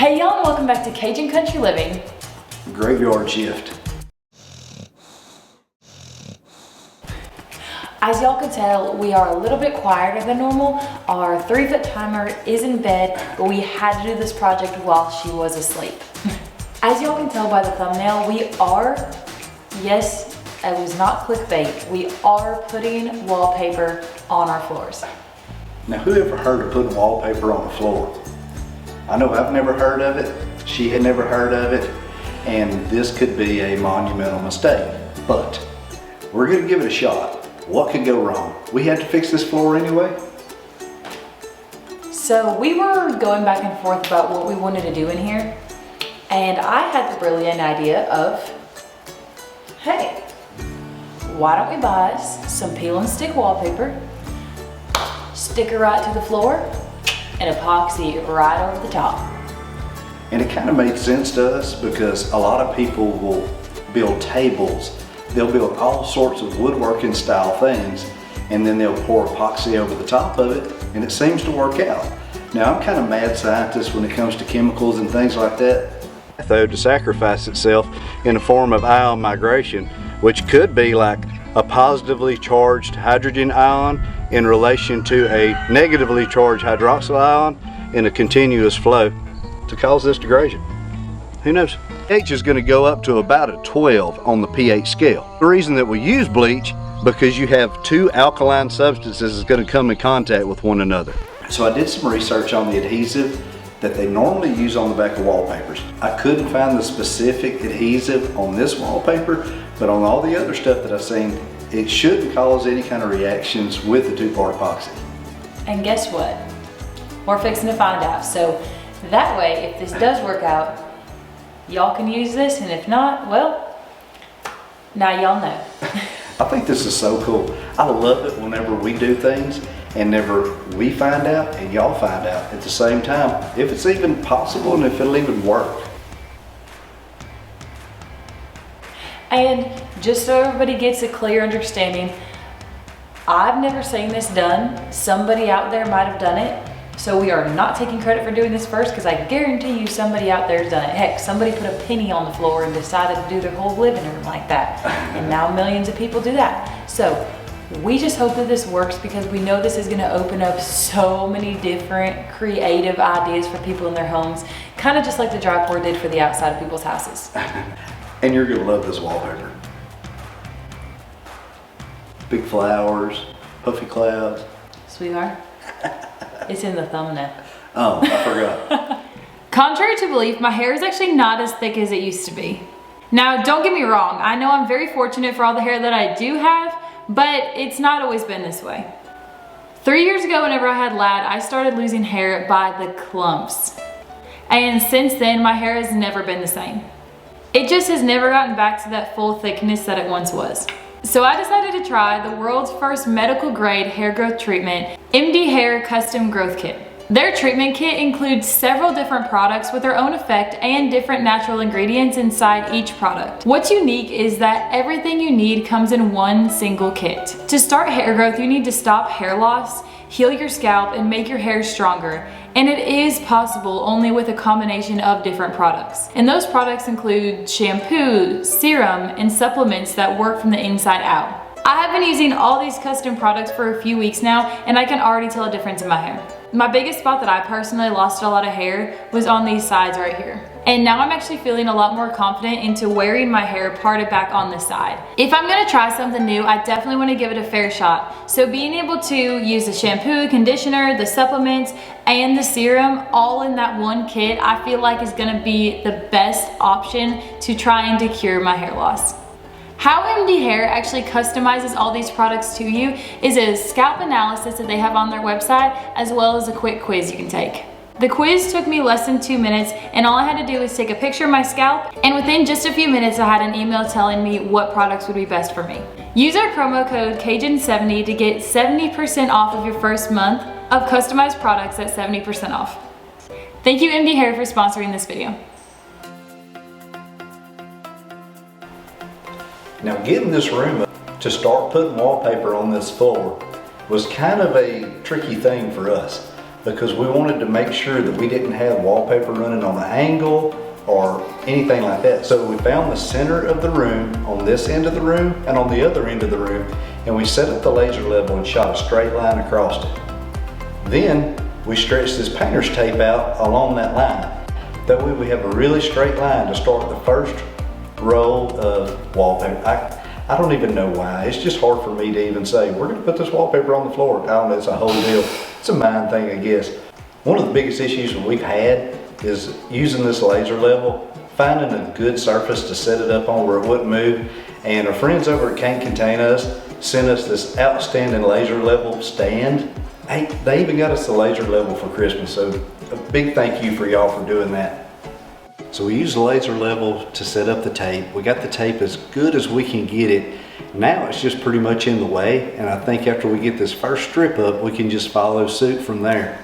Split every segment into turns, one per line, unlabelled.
Hey y'all, and welcome back to Cajun Country Living.
Graveyard shift.
As y'all can tell, we are a little bit quieter than normal. Our 3-foot timer is in bed, but we had to do this project while she was asleep. As y'all can tell by the thumbnail, we are, yes, it was not clickbait, we are putting wallpaper on our floors.
Now, who ever heard of putting wallpaper on the floor? I know I've never heard of it, she had never heard of it, and this could be a monumental mistake. But we're gonna give it a shot. What could go wrong? We had to fix this floor anyway.
So we were going back and forth about what we wanted to do in here, and I had the brilliant idea of, hey, why don't we buy us some peel and stick wallpaper, stick it right to the floor, and epoxy right over the top.
And it kind of made sense to us because a lot of people will build tables. They'll build all sorts of woodworking style things, and then they'll pour epoxy over the top of it, and it seems to work out. Now, I'm kind of mad scientist when it comes to chemicals and things like that. Though to sacrifice itself in the form of ion migration, which could be like a positively charged hydrogen ion in relation to a negatively charged hydroxyl ion in a continuous flow to cause this degradation. Who knows? pH is going to go up to about a 12 on the pH scale. The reason that we use bleach, because you have two alkaline substances that's going to come in contact with one another. So I did some research on the adhesive that they normally use on the back of wallpapers. I couldn't find the specific adhesive on this wallpaper, but on all the other stuff that I've seen, it shouldn't cause any kind of reactions with the two-part epoxy.
And guess what? We're fixing to find out. So that way, if this does work out, y'all can use this, and if not, well, now y'all know.
I think this is so cool. I love it whenever we do things and never we find out and y'all find out at the same time, if it's even possible and if it'll even work.
And just so everybody gets a clear understanding, I've never seen this done. Somebody out there might have done it. So we are not taking credit for doing this first, because I guarantee you somebody out there has done it. Heck, somebody put a penny on the floor and decided to do their whole living room like that. And now millions of people do that. So we just hope that this works, because we know this is going to open up so many different creative ideas for people in their homes. Kind of just like the dry pour did for the outside of people's houses.
And you're going to love this wallpaper. Big flowers, puffy clouds.
Sweetheart, it's in the thumbnail.
Oh, I forgot.
Contrary to belief, my hair is actually not as thick as it used to be. Now, don't get me wrong, I know I'm very fortunate for all the hair that I do have, but it's not always been this way. 3 years ago, whenever I had Lad, I started losing hair by the clumps. And since then, my hair has never been the same. It just has never gotten back to that full thickness that it once was. So I decided to try the world's first medical grade hair growth treatment, MD Hair Custom Growth Kit. Their treatment kit includes several different products with their own effect and different natural ingredients inside each product. What's unique is that everything you need comes in one single kit. To start hair growth, you need to stop hair loss, heal your scalp, and make your hair stronger. And it is possible only with a combination of different products. And those products include shampoo, serum, and supplements that work from the inside out. I have been using all these custom products for a few weeks now, and I can already tell a difference in my hair. My biggest spot that I personally lost a lot of hair was on these sides right here. And now I'm actually feeling a lot more confident into wearing my hair parted back on this side. If I'm gonna try something new, I definitely wanna give it a fair shot. So being able to use the shampoo, conditioner, the supplements, and the serum all in that one kit, I feel like is gonna be the best option to trying to cure my hair loss. How MD Hair actually customizes all these products to you is a scalp analysis that they have on their website, as well as a quick quiz you can take. The quiz took me less than 2 minutes, and all I had to do was take a picture of my scalp, and within just a few minutes I had an email telling me what products would be best for me. Use our promo code Cajun70 to get 70% off of your first month of customized products at 70% off. Thank you MD Hair for sponsoring this video.
Now, getting this room up to start putting wallpaper on this floor was kind of a tricky thing for us. because we wanted to make sure that we didn't have wallpaper running on an angle or anything like that. So we found the center of the room on this end of the room and on the other end of the room, and we set up the laser level and shot a straight line across it. Then we stretched this painter's tape out along that line. That way we have a really straight line to start the first roll of wallpaper. I don't even know why. It's just hard for me to even say, we're gonna put this wallpaper on the floor. I don't know, it's a whole deal. It's a mind thing, I guess. One of the biggest issues that we've had is using this laser level, finding a good surface to set it up on where it wouldn't move. And our friends over at Can't Contain Us sent us this outstanding laser level stand. Hey, they even got us the laser level for Christmas, so a big thank you for y'all for doing that. So we used the laser level to set up the tape. We got the tape as good as we can get it. Now it's just pretty much in the way, and I think after we get this first strip up, we can just follow suit from there.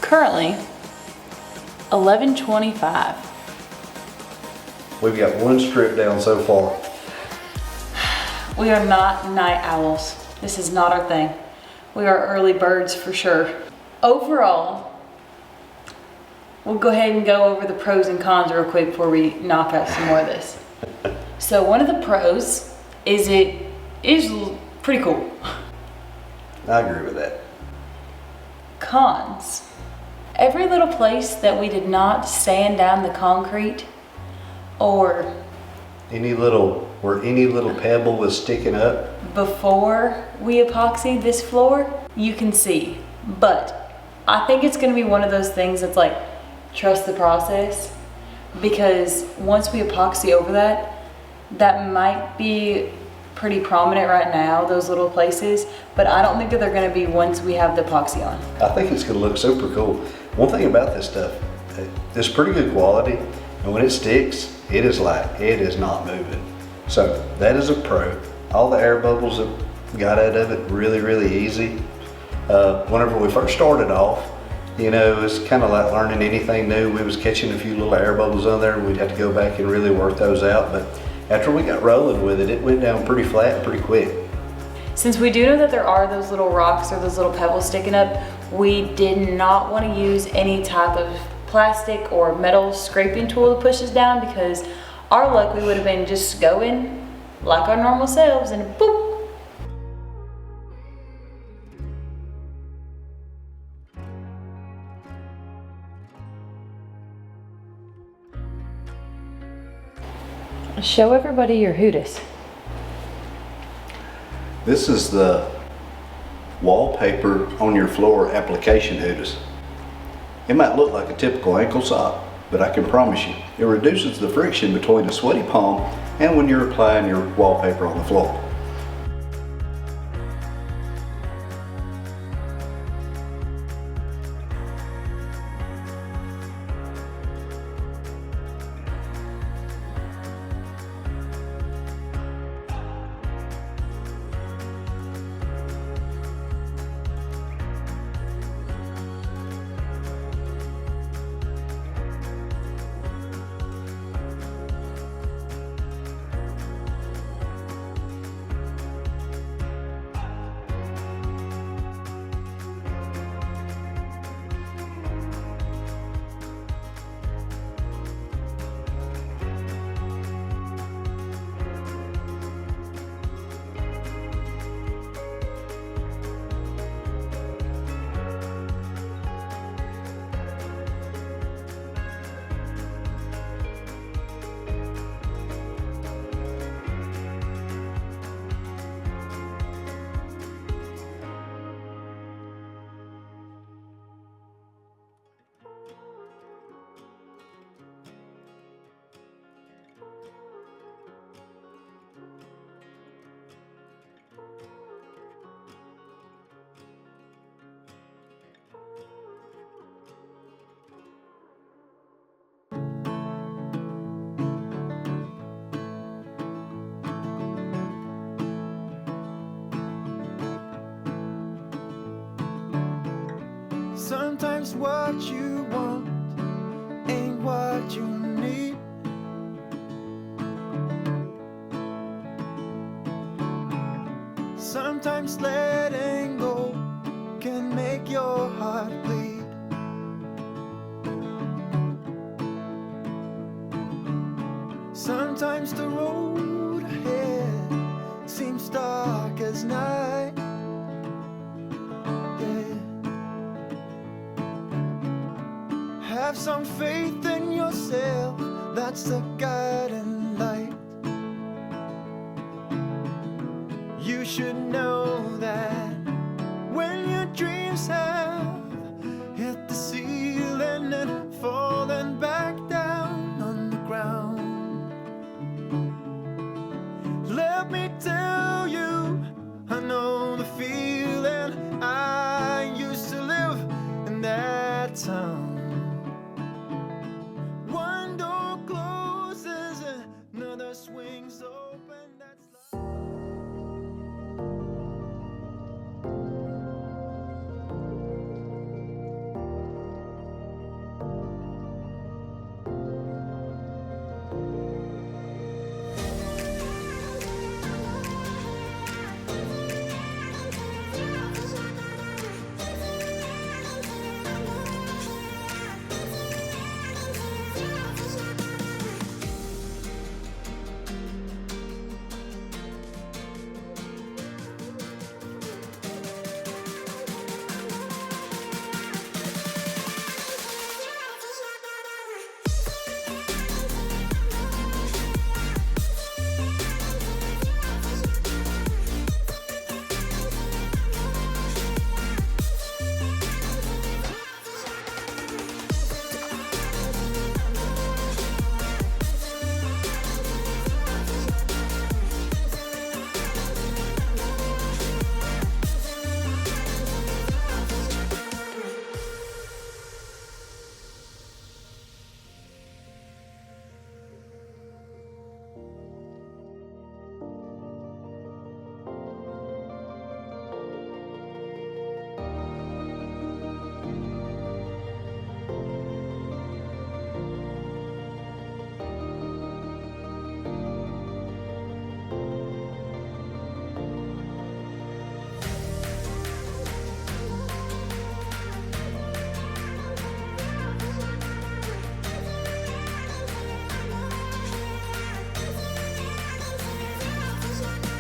Currently, 11:25.
We've got one strip down so far.
We are not night owls. This is not our thing. We are early birds for sure. Overall, we'll go ahead and go over the pros and cons real quick before we knock out some more of this. So one of the pros is it is pretty cool.
I agree with that.
Cons. Every little place that we did not sand down the concrete or
where any little pebble was sticking up
before we epoxied this floor, you can see. But I think it's gonna be one of those things that's like, trust the process, because once we epoxy over that, that might be pretty prominent right now, those little places, but I don't think that they're gonna be once we have the epoxy on.
I think it's gonna look super cool. One thing about this stuff, it's pretty good quality, and when it sticks, it is not moving. So that is a pro. All the air bubbles that got out of it really, really easy. Whenever we first started off, you know, it was kind of like learning anything new. We was catching a few little air bubbles on there, and we'd have to go back and really work those out. But after we got rolling with it, it went down pretty flat and pretty quick.
Since we do know that there are those little rocks or those little pebbles sticking up, we did not want to use any type of plastic or metal scraping tool to push us down, because our luck, we would have been just going like our normal selves and boop. Show everybody your Hootis.
This is the wallpaper on your floor application Hootis. It might look like a typical ankle sock, but I can promise you, It reduces the friction between a sweaty palm and when you're applying your wallpaper on the floor.
Sometimes what you want ain't what you need. Sometimes letting go can make your heart bleed. Sometimes the road ahead seems dark as night. Have some faith in yourself, that's the guiding light. You should know that when your dreams have hit the ceiling and fallen back down on the ground, let me tell you, I know the feeling. I used to live in that town. Swings open, that's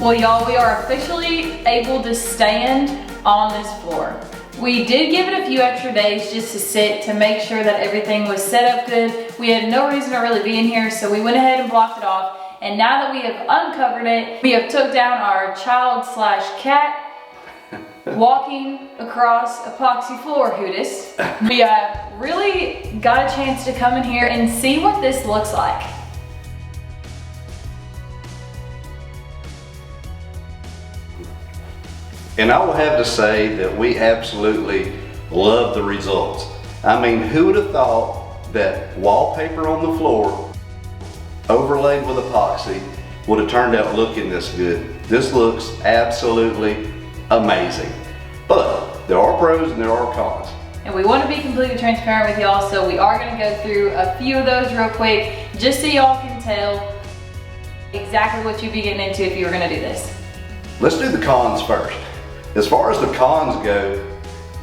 Well, y'all, we are officially able to stand on this floor. We did give it a few extra days just to sit to make sure that everything was set up good. We had no reason to really be in here, so we went ahead and blocked it off. And now that we have uncovered it, we have took down our child/cat walking across epoxy floor, Hootis. We really got a chance to come in here and see what this looks like.
And I will have to say that we absolutely love the results. I mean, who would have thought that wallpaper on the floor overlaid with epoxy would have turned out looking this good? This looks absolutely amazing. But there are pros and there are cons.
And we want to be completely transparent with y'all, so we are going to go through a few of those real quick, just so y'all can tell exactly what you'd be getting into if you were going to do this.
Let's do the cons first. As far as the cons go,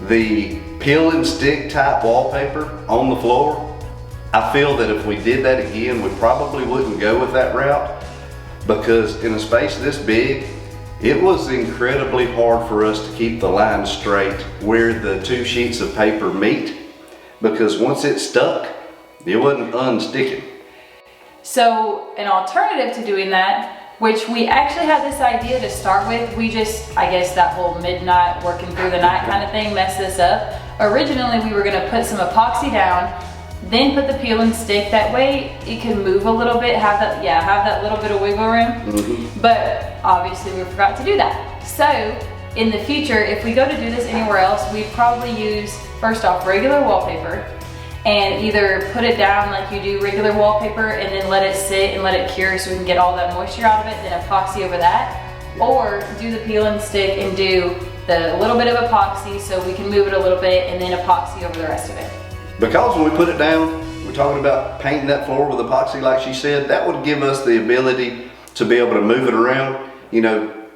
the peel and stick type wallpaper on the floor, I feel that if we did that again, we probably wouldn't go with that route, because in a space this big, it was incredibly hard for us to keep the line straight where the two sheets of paper meet, because once it stuck, it wasn't unsticking.
So an alternative to doing that, which we actually had this idea to start with, we just, I guess that whole midnight working through the night kind of thing messed this up. Originally we were gonna put some epoxy down, then put the peel and stick. That way it could move a little bit, have that little bit of wiggle room. But obviously we forgot to do that. So in the future, if we go to do this anywhere else, we'd probably use, first off, regular wallpaper, and either put it down like you do regular wallpaper and then let it sit and let it cure so we can get all that moisture out of it, then epoxy over that. Or do the peel and stick and do the little bit of epoxy so we can move it a little bit and then epoxy over the rest of it.
Because when we put it down, we're talking about painting that floor with epoxy like she said, that would give us the ability to be able to move it around, you know,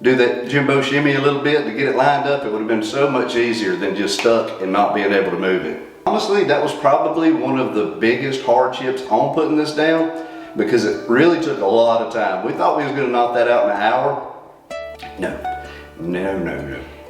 do that Jimbo shimmy a little bit to get it lined up. It would have been so much easier than just stuck and not being able to move it. Honestly, that was probably one of the biggest hardships on putting this down, because it really took a lot of time. We thought we was gonna knock that out in an hour. No.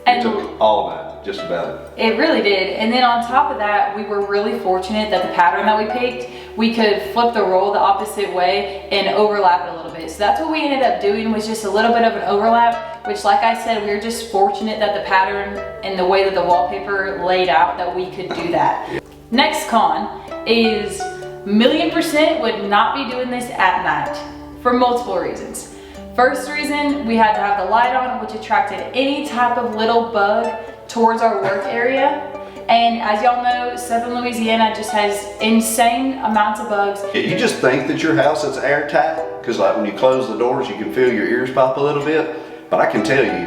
It took all night, just about it.
It really did. And then on top of that, we were really fortunate that the pattern that we picked, we could flip the roll the opposite way and overlap it a little bit. So that's what we ended up doing, was just a little bit of an overlap, which, like I said, we were just fortunate that the pattern and the way that the wallpaper laid out that we could do that. Next con is 1,000,000% would not be doing this at night for multiple reasons. First reason, we had to have the light on, which attracted any type of little bug towards our work area. And as y'all know, Southern Louisiana just has insane amounts of bugs.
You just think that your house is airtight, because like when you close the doors, you can feel your ears pop a little bit. But I can tell you,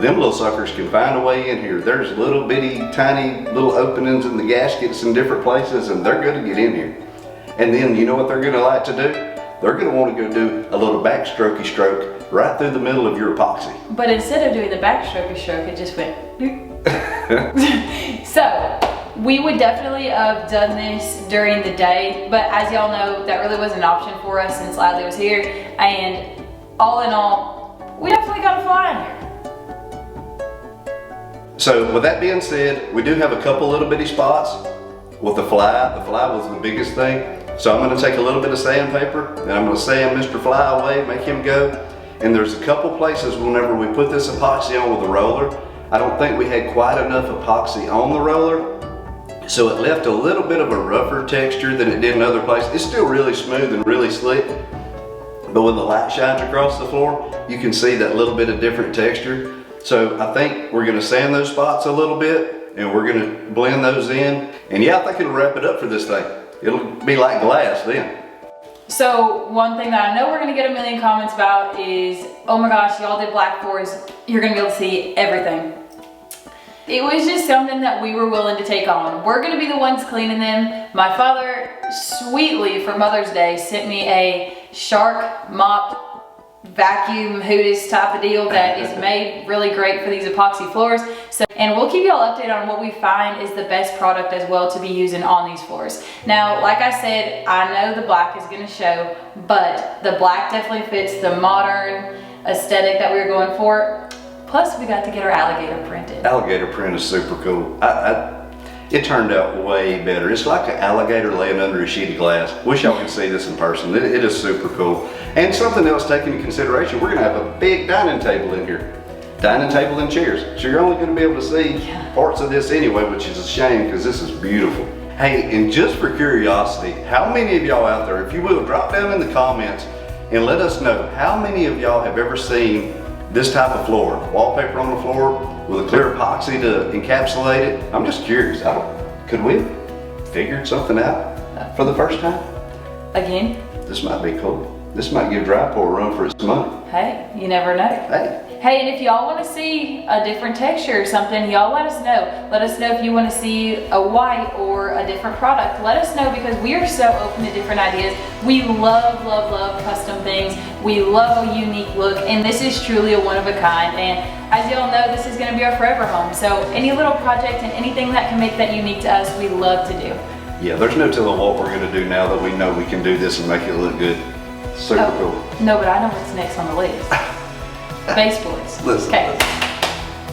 them little suckers can find a way in here. There's little bitty, tiny little openings in the gaskets in different places, and they're gonna get in here. And then you know what they're gonna like to do? They're gonna wanna go do a little backstrokey stroke right through the middle of your epoxy.
But instead of doing the backstrokey stroke, it just went. So we would definitely have done this during the day, but as y'all know, that really wasn't an option for us since Ladley was here. And all in all, we definitely got a fly in here.
So with that being said, we do have a couple little bitty spots with the fly. The fly was the biggest thing. So I'm gonna take a little bit of sandpaper and I'm gonna sand Mr. Fly away, make him go. And there's a couple places whenever we put this epoxy on with the roller, I don't think we had quite enough epoxy on the roller. So it left a little bit of a rougher texture than it did in other places. It's still really smooth and really slick, but when the light shines across the floor, you can see that little bit of different texture. So I think we're gonna sand those spots a little bit and we're gonna blend those in. And yeah, I think it'll wrap it up for this thing. It'll be like glass then.
So one thing that I know we're gonna get a million comments about is, oh my gosh, y'all did black floors, you're gonna be able to see everything. It was just something that we were willing to take on. We're gonna be the ones cleaning them. My father, sweetly for Mother's Day, sent me a Shark mop vacuum Hootis type of deal that is made really great for these epoxy floors. So, and we'll keep y'all updated on what we find is the best product as well to be using on these floors. Now, like I said, I know the black is gonna show, but the black definitely fits the modern aesthetic that we were going for. Plus, we got to get our alligator printed.
Alligator print is super cool. It turned out way better. It's like an alligator laying under a sheet of glass. Wish y'all could see this in person. It is super cool. And something else taken into consideration, we're gonna have a big dining table in here. dining table and chairs. So you're only going to be able to see parts of this anyway, which is a shame because this is beautiful. Hey, and just for curiosity, how many of y'all out there, if you will, drop down in the comments and let us know how many of y'all have ever seen this type of floor, wallpaper on the floor with a clear epoxy to encapsulate it. I'm just curious, could we have figured something out for the first time?
Again?
This might be cool. This might give dry pour a run for its money.
Hey, you never know. Hey, and if y'all want to see a different texture or something, y'all let us know. Let us know if you want to see a white or a different product. Let us know because we are so open to different ideas. We love, love, love custom things. We love a unique look, and this is truly a one of a kind. And as y'all know, this is going to be our forever home. So any little project and anything that can make that unique to us, we love to do.
Yeah, there's no telling what we're going to do now that we know we can do this and make it look good. Super cool.
No, but I know what's next on the list. Baseboards.
Listen.
Okay.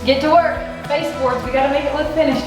Get to work. Baseboards. We gotta make it look finished.